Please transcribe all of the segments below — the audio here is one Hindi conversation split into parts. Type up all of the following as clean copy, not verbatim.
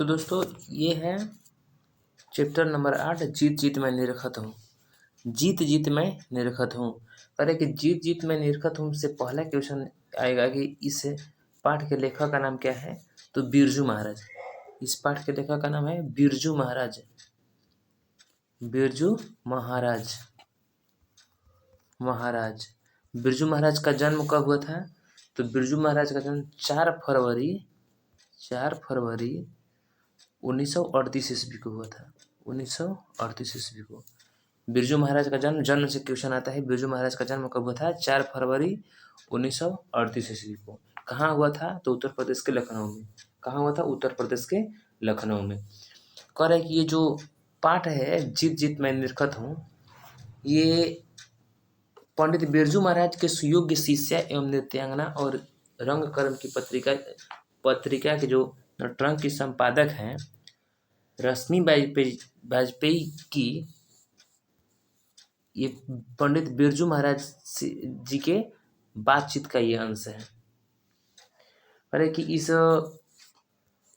तो दोस्तों ये है चैप्टर नंबर 8 जीत जीत मैं निरखत हूँ। जीत जीत मैं निरखत हूँ। अरे कि जीत जीत मैं निरखत हूँ से पहला क्वेश्चन आएगा कि इस पाठ के लेखक का नाम क्या है। तो बिरजू महाराज। इस पाठ के लेखक का नाम है बिरजू महाराज। बिरजू महाराज महाराज बिरजू महाराज का जन्म कब हुआ था। तो बिरजू महाराज का जन्म 4 फरवरी 1938 ईस्वी को हुआ था। 1938 ईस्वी को बिरजू महाराज का जन्म से क्वेश्चन आता है। बिरजू महाराज का जन्म कब हुआ था। 4 फरवरी 1938 ईस्वी को। कहाँ हुआ था। तो उत्तर प्रदेश के लखनऊ में। कहाँ हुआ था। उत्तर प्रदेश के लखनऊ में। कह रहा है कि ये जो पाठ है जीत जीत मैं निरखत हूँ, ये पंडित बिरजू महाराज के सुयोग्य शिष्या एवं नृत्यांगना और रंगकर्म की पत्रिका के जो नटरंग की संपादक हैं रश्मि वाजपेयी की, ये पंडित बिरजू महाराज जी के बातचीत का ये अंश है। अरे कि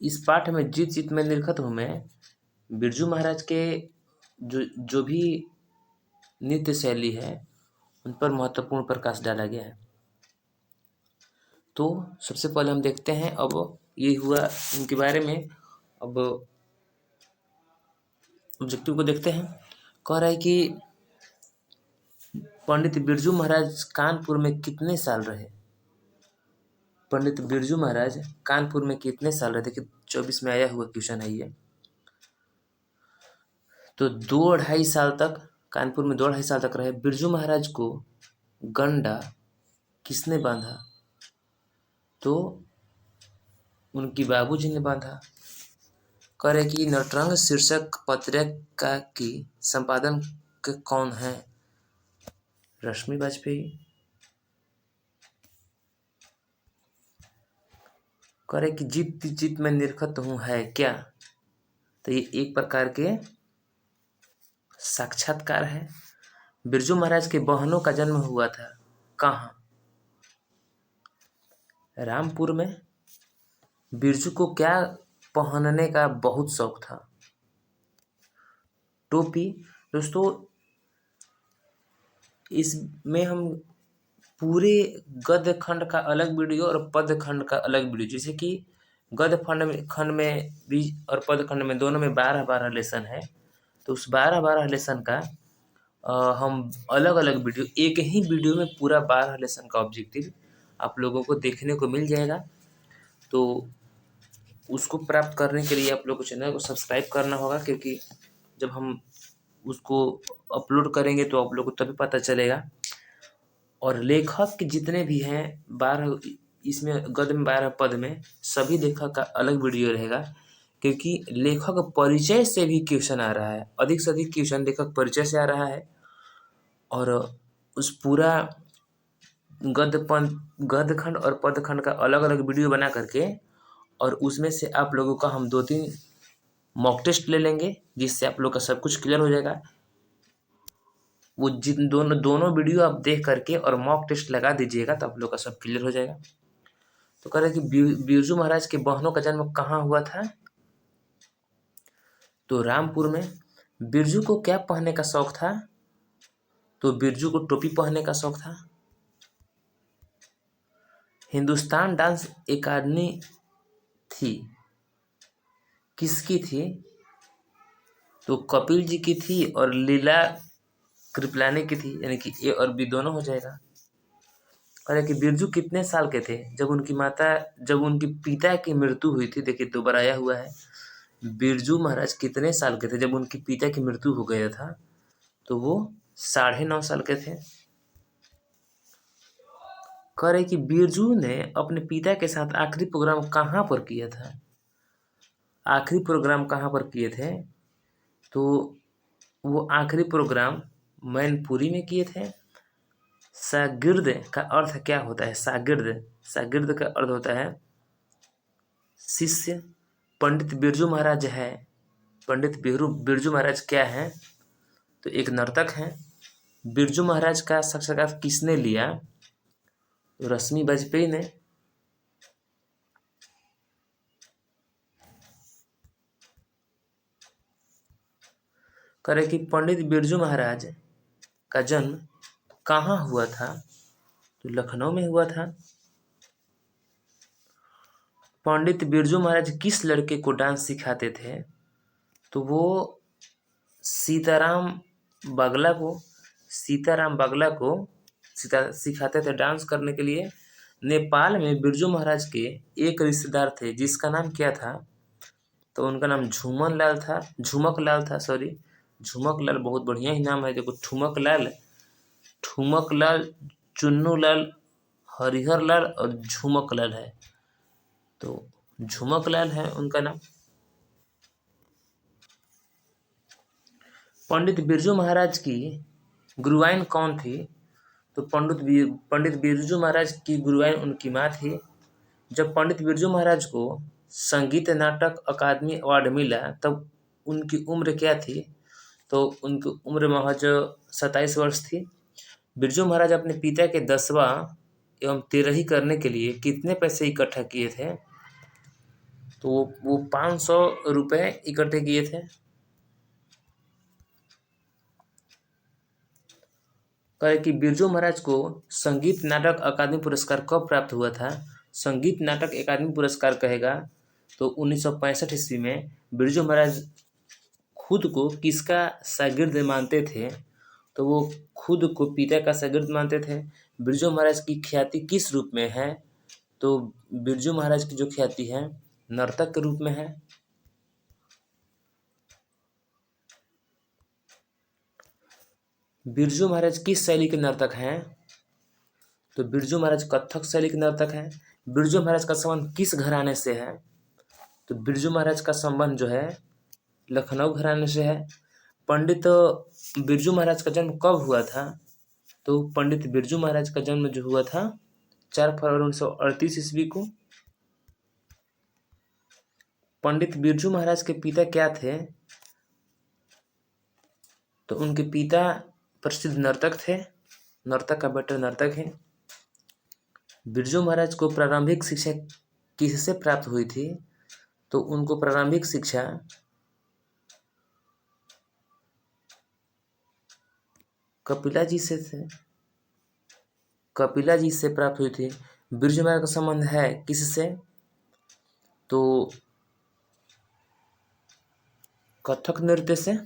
इस पाठ में जीत जीत में निरखत हूँ मैं बिरजू महाराज के जो भी नृत्य शैली है उन पर महत्वपूर्ण प्रकाश डाला गया है। तो सबसे पहले हम देखते हैं अब ये हुआ इनके बारे में। अब ऑब्जेक्टिव को देखते हैं। कह रहा है कि पंडित बिरजू महाराज कानपुर में कितने साल रहे। पंडित बिरजू महाराज कानपुर में कितने साल रहे। देखिए 24 में आया हुआ क्वेश्चन है ये। तो 2-2.5 साल तक कानपुर में 2-2.5 साल तक रहे। बिरजू महाराज को गंडा किसने बांधा। तो उनकी बाबूजी ने बांधा। कह रहे कि नटरंग शीर्षक पत्रिका की संपादक कौन है। रश्मि वाजपेयी। कह रहे कि जीत जीत में निरखत हूँ है क्या। तो ये एक प्रकार के साक्षात्कार है। बिरजू महाराज के बहनों का जन्म हुआ था कहाँ। रामपुर में। बिरजू को क्या पहनने का बहुत शौक था। टोपी। दोस्तों इसमें हम पूरे गद्य खंड का अलग वीडियो और पद्य खंड का अलग वीडियो, जैसे कि गद्य खंड में भी और पद्य खंड में दोनों में 12-12 लेसन है। तो उस 12-12 लेसन का हम अलग अलग वीडियो, एक ही वीडियो में पूरा 12 लेसन का ऑब्जेक्टिव आप लोगों को देखने को मिल जाएगा। तो उसको प्राप्त करने के लिए आप लोग को चैनल को सब्सक्राइब करना होगा, क्योंकि जब हम उसको अपलोड करेंगे तो आप लोग को तभी पता चलेगा। और लेखक के जितने भी हैं 12, इसमें गद्य में 12 पद में सभी लेखक का अलग वीडियो रहेगा, क्योंकि लेखक परिचय से भी क्वेश्चन आ रहा है। अधिक से अधिक क्वेश्चन लेखक परिचय से आ रहा है। और उस पूरा गद्य खंड और पद खंड का अलग अलग वीडियो बना करके और उसमें से आप लोगों का हम 2-3 मॉक टेस्ट ले लेंगे, जिससे आप लोग का सब कुछ क्लियर हो जाएगा। वो जिन दोनों वीडियो आप देख करके और मॉक टेस्ट लगा दीजिएगा तो आप लोग का सब क्लियर हो जाएगा। तो कह रहे कि बिरजू महाराज के बहनों का जन्म कहाँ हुआ था। तो रामपुर में। बिरजू को क्या पहनने का शौक था। तो बिरजू को टोपी पहनने का शौक था। हिंदुस्तान डांस एकेडमी थी किसकी थी। तो कपिल जी की थी और लीला कृपलानी की थी, यानी कि ए और बी दोनों हो जाएगा। और कि बिरजू कितने साल के थे जब उनकी पिता की मृत्यु हुई थी। देखिए दोबारा आया हुआ है। बिरजू महाराज कितने साल के थे जब उनकी पिता की मृत्यु हो गया था। तो वो 9.5 साल के थे। कह रहे कि बिरजू ने अपने पिता के साथ आखिरी प्रोग्राम कहाँ पर किया था। आखिरी प्रोग्राम कहाँ पर किए थे। तो वो आखिरी प्रोग्राम मैनपुरी में किए थे। शागिर्द का अर्थ क्या होता है। शागिर्द का अर्थ होता है शिष्य। पंडित बिरजू महाराज है। पंडित बिरजू महाराज क्या है। तो एक नर्तक हैं। बिरजू महाराज का साक्षात्कार किसने लिया। तो रश्मि वाजपेयी ने। करे कि पंडित बिरजू महाराज का जन्म कहाँ हुआ था? तो लखनऊ में हुआ था। पंडित बिरजू महाराज किस लड़के को डांस सिखाते थे? तो वो सीताराम बगला को सिखाते थे डांस करने के लिए। नेपाल में बिरजू महाराज के एक रिश्तेदार थे जिसका नाम क्या था? तो उनका नाम झुमक लाल था, सॉरी। झुमक लाल बहुत बढ़िया ही नाम है। देखो, ठुमक लाल, चुन्नू लाल, हरिहर लाल और झुमक लाल है। तो झुमक लाल है उनका नाम। पंडित बिरजू महाराज की गुरुआइन कौन थी? तो पंडित बिरजू महाराज की गुरुआइन उनकी माँ थी। जब पंडित बिरजू महाराज को संगीत नाटक अकादमी अवार्ड मिला तब उनकी उम्र क्या थी? तो उनकी उम्र महज 27 वर्ष थी। बिरजू महाराज अपने पिता के 10वां एवं 13वीं करने के लिए कितने पैसे इकट्ठा किए थे? तो वो 500 रुपये इकट्ठे किए थे। कहे कि बिरजू महाराज को संगीत नाटक अकादमी पुरस्कार कब प्राप्त हुआ था? संगीत नाटक अकादमी पुरस्कार कहेगा तो 1965 ईस्वी में। बिरजू महाराज खुद को किसका शागिर्द मानते थे? तो वो खुद को पिता का शागिर्द मानते थे। बिरजू महाराज की ख्याति किस रूप में है? तो बिरजू महाराज की जो ख्याति है नर्तक के रूप में है। बिरजू महाराज किस शैली के नर्तक हैं? तो बिरजू महाराज कथक शैली के नर्तक हैं। बिरजू महाराज का संबंध किस घराने से है? तो बिरजू महाराज का संबंध जो है लखनऊ घराने से है। पंडित बिरजू महाराज का जन्म कब हुआ था? तो पंडित बिरजू महाराज का जन्म जो हुआ था 4 फरवरी 1938 ईस्वी को। पंडित बिरजू महाराज के पिता क्या थे? तो उनके पिता प्रसिद्ध नर्तक थे। नर्तक का बेटा नर्तक है। बिरजू महाराज को प्रारंभिक शिक्षा किससे प्राप्त हुई थी? तो उनको प्रारंभिक शिक्षा कपिला जी से प्राप्त हुई थी। बिरजू महाराज का संबंध है किससे? तो कथक नृत्य से।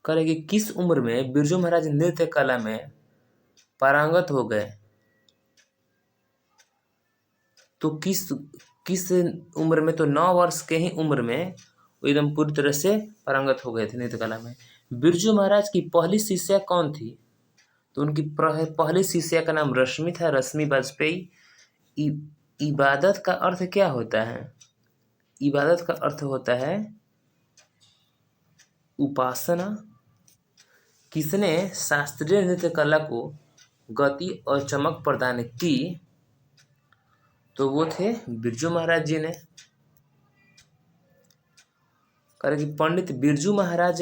करेगी किस उम्र में बिरजू महाराज नृत्य कला में पारंगत हो गए? तो किस उम्र में? तो 9 वर्ष के ही उम्र में वो एकदम पूरी तरह से पारंगत हो गए थे नृत्य कला में। बिरजू महाराज की पहली शिष्या कौन थी? तो उनकी पहली शिष्या का नाम रश्मि था, रश्मि वाजपेयी। इबादत का अर्थ क्या होता है? इबादत का अर्थ होता है उपासना। किसने शास्त्रीय नृत्य कला को गति और चमक प्रदान की? तो वो थे बिरजू महाराज जी ने। कि पंडित बिरजू महाराज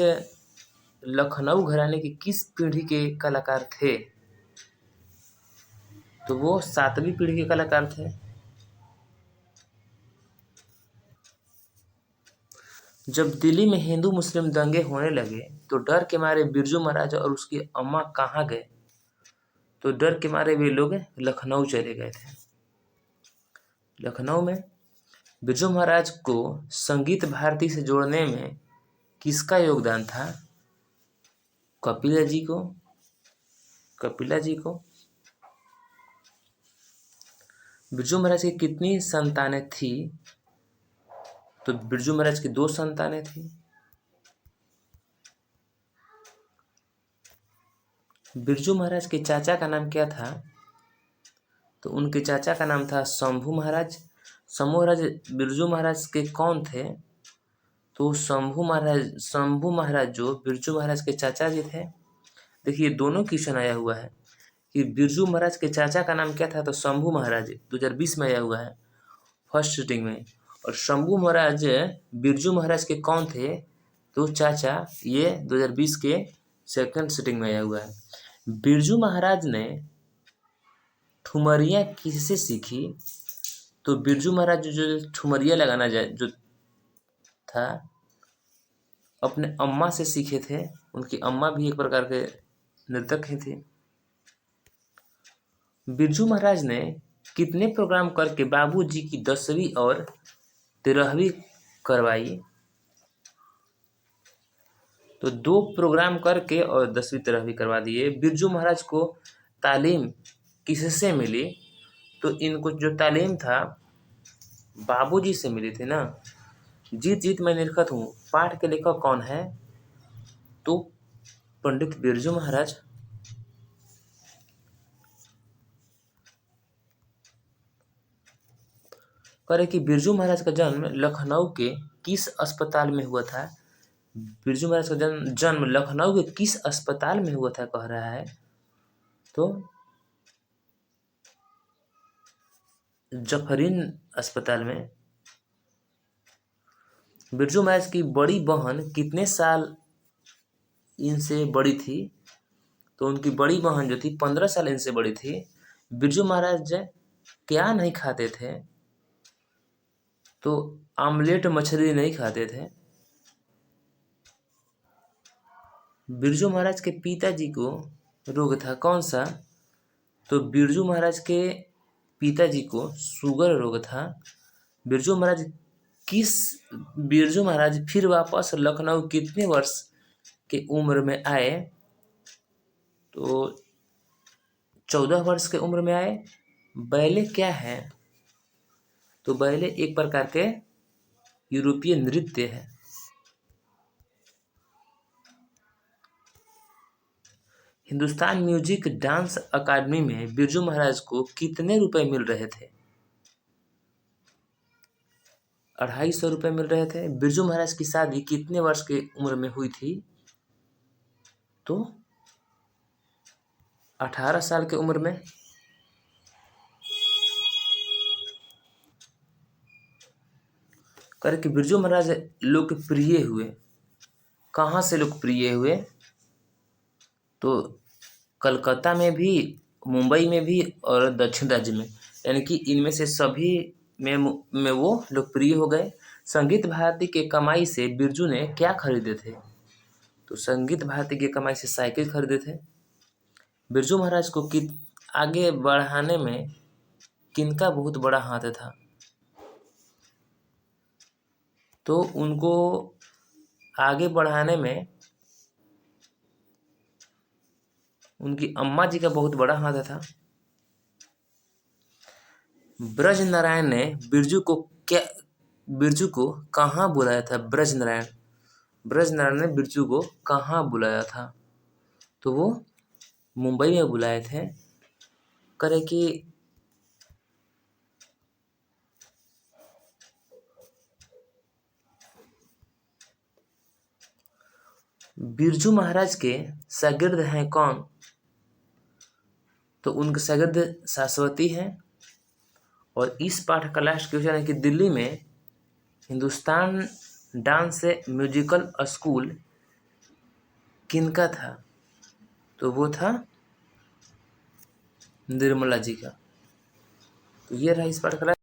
लखनऊ घराने की किस पीढ़ी के कलाकार थे? तो वो 7वीं पीढ़ी के कलाकार थे। जब दिल्ली में हिंदू मुस्लिम दंगे होने लगे तो डर के मारे बिरजू महाराज और उसकी अम्मा कहाँ गए? तो डर के मारे वे लोग लखनऊ चले गए थे। लखनऊ में बिरजू महाराज को संगीत भारती से जोड़ने में किसका योगदान था? कपिला जी को। बिरजू महाराज की कितनी संतानें थी? तो बिरजू महाराज की 2 संतानें थी। बिरजू महाराज के चाचा का नाम क्या था? तो उनके चाचा का नाम था शंभू महाराज। बिरजू महाराज के कौन थे? तो शंभू महाराज जो बिरजू महाराज के चाचा जी थे। देखिए, दोनों क्वेश्चन आया हुआ है कि बिरजू महाराज के चाचा का नाम क्या था? तो शंभू महाराज 2020 में आया हुआ है फर्स्ट सिटिंग में। और शंभू महाराज बिरजू महाराज के कौन थे? तो चाचा, ये 2020 के सेकंड सिटिंग में आया हुआ है। बिरजू महाराज ने ठुमरिया किससे सीखी? तो बिरजू महाराज जो ठुमरिया लगाना जो था अपने अम्मा से सीखे थे। उनकी अम्मा भी एक प्रकार के नर्तक ही थी। बिरजू महाराज ने कितने प्रोग्राम करके बाबूजी की 10वीं और 13वीं करवाई? तो 2 प्रोग्राम करके और 10वीं 13वीं करवा दिए। बिरजू महाराज को तालीम किससे मिली? तो इनको जो तालीम था बाबूजी से मिली थी ना। जीत जीत मैं निरखत हूँ पाठ के लेखक कौन है? तो पंडित बिरजू महाराज। करे कि बिरजू महाराज का जन्म लखनऊ के किस अस्पताल में हुआ था? बिरजू महाराज का जन्म लखनऊ के किस अस्पताल में हुआ था कह रहा है? तो जफरीन अस्पताल में। बिरजू महाराज की बड़ी बहन कितने साल इनसे बड़ी थी? तो उनकी बड़ी बहन जो थी 15 साल इनसे बड़ी थी। बिरजू महाराज क्या नहीं खाते थे? तो आमलेट मछली नहीं खाते थे। बिरजू महाराज के पिताजी को रोग था कौन सा? तो बिरजू महाराज के पिताजी को शुगर रोग था। बिरजू महाराज फिर वापस लखनऊ कितने वर्ष के उम्र में आए? तो 14 वर्ष के उम्र में आए। बैले क्या है? तो बैले एक प्रकार के यूरोपीय नृत्य है। हिंदुस्तान म्यूजिक डांस अकादमी में बिरजू महाराज को कितने रुपए मिल रहे थे? 250 रुपये मिल रहे थे। बिरजू महाराज की शादी कितने वर्ष की उम्र में हुई थी? तो 18 साल की उम्र में। करके बिरजू महाराज लोकप्रिय हुए कहाँ से लोकप्रिय हुए? तो कलकत्ता में भी, मुंबई में भी और दक्षिण राज्य में, यानी कि इनमें से सभी में वो लोकप्रिय हो गए। संगीत भारती के कमाई से बिरजू ने क्या खरीदे थे? तो संगीत भारती की कमाई से साइकिल खरीदे थे। बिरजू महाराज को आगे बढ़ाने में किनका बहुत बड़ा हाथ था? तो उनको आगे बढ़ाने में उनकी अम्मा जी का बहुत बड़ा हाथ था। ब्रज नारायण ने बिरजू को कहाँ बुलाया था? ब्रज नारायण ने बिरजू को कहाँ बुलाया था? तो वो मुंबई में बुलाए थे। करे कि बिरजू महाराज के शागिर्द हैं कौन? तो उनके शागिर्द शाश्वती हैं। और इस पाठ का लास्ट क्वेश्चन है कि दिल्ली में हिंदुस्तान डांस म्यूजिकल स्कूल किनका था? तो वो था निर्मला जी का। तो ये रहा इस पाठ का